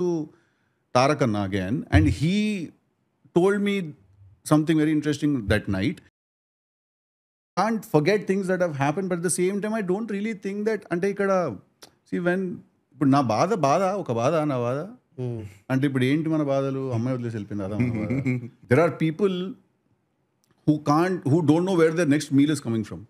to Tarakanna again, and he told me something very interesting that night. Can't forget things that have happened, but at the same time, I don't really think that. అంటే ఇక్కడ see when ఇప్పుడు నా బాధ ఒక బాధ నా బాధ అంటే ఇప్పుడు ఏంటి మన బాధలు అమ్మాయి వదిలేసి వెళ్ళిపోయింది అదా మన బాధ. There are people who don't know where their next meal is coming from.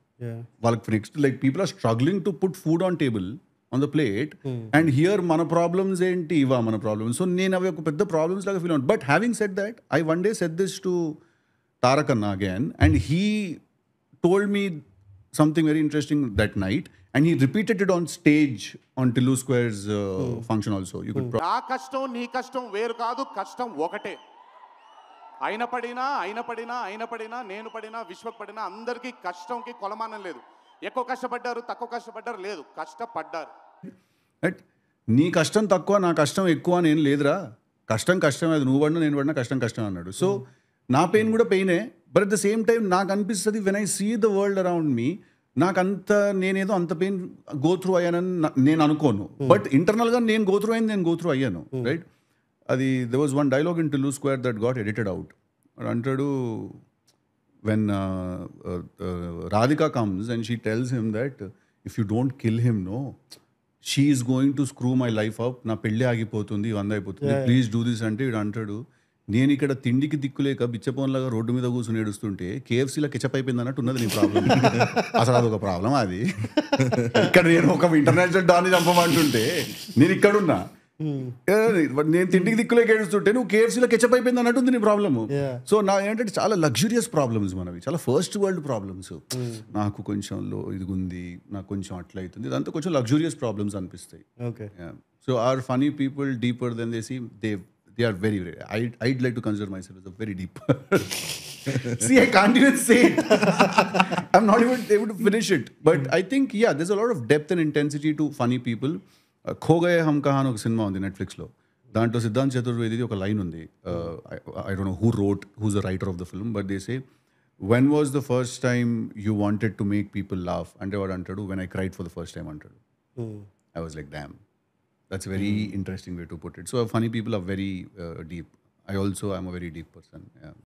వాళ్ళకి next like people are struggling to put food on table on the plate and here మన ప్రాబ్లమ్స్ ఏంటి ఇవా మన ప్రాబ్లమ్స్. సో నేను అవి ఒక పెద్ద problems లాగా ఫీల్ అవును. But having said that I one day said this to Tarakanna again, and he told me something very interesting that night, and he repeated it on stage on Tillu Square's function also. You could నా కష్టం నీ కష్టం వేరు కాదు, కష్టం ఒకటే. అయిన పడినా నేను పడినా విశ్వక్ పడినా అందరికీ కష్టంకి కొలమానం లేదు. ఎక్కువ కష్టపడ్డారు తక్కువ కష్టపడ్డారు లేదు, కష్టపడ్డారు. నీ కష్టం తక్కువ నా కష్టం ఎక్కువ అని ఏం లేదురా, కష్టం అది నువ్వు పడినా నేను పడినా కష్టం అన్నాడు. సో నా పెయిన్ కూడా పెయినే, but at the same time నాకు అనిపిస్తుంది when I see the world around me నేనేదో అంత పెయిన్ గో త్రూ అయ్యానని నేను అనుకోను. బట్ ఇంటర్నల్గా నేను గో త్రూ అయ్యాను రైట్. అది there was one dialogue in Tillu Square that got edited out. అంటాడు when Radhika comes and she tells him that if you don't kill him, no, she is going to screw my life up, నా పెళ్ళి ఆగిపోతుంది ఇవంతా అయిపోతుంది, please do this అంటే వీడు అంటాడు నేను ఇక్కడ తిండికి దిక్కులేక బిచ్చపోన్లాగా రోడ్డు మీద కూర్చుని ఏడుస్తుంటే కేఎఫ్సీలో కెచప్ అయిపోయింది అన్నట్టు ఉన్నది నీ ప్రాబ్లం. అసలు అదొక ప్రాబ్లం అది. ఇక్కడ నేను ఒక ఇంటర్నేషనల్ డాన్ని చంపమంటుంటే నేను ఇక్కడున్నా, నేను తిండికి దిక్కులేక ఏడుస్తుంటే నువ్వు కేఎఫ్సీలో కెచప్ అయిపోయింది అన్నట్టుంది నీ ప్రాబ్లము. సో నా ఏంటంటే చాలా లగ్జూరియస్ ప్రాబ్లమ్స్ మనవి, చాలా ఫస్ట్ వరల్డ్ ప్రాబ్లమ్స్. నాకు కొంచెం ఇది ఉంది, నాకు కొంచెం అట్లా అవుతుంది, ఇదంతా కొంచెం లగ్జూరియస్ ప్రాబ్లమ్స్ అనిపిస్తాయి. So are funny people deeper than they seem, they are very, very, I'd like to consider myself as a very deep. See, I can't even say it. I'm not even able to finish it. But I think, yeah, there's a lot of depth and intensity to funny people. Kho Gaye Hum Kahan ఒక cinema ఉంది నెట్ఫ్లిక్స్లో, దాంట్లో సిద్ధాంత్ చతుర్వేది ఒక line ఉంది. I don't know who's the writer of the film, but they say, when was the first time you wanted to make people laugh? అంటే వాడు అంటాడు when I cried for the first time అంటాడు. I was like, damn. That's a very interesting way to put it. So funny people are very deep. I also am a very deep person. Yeah.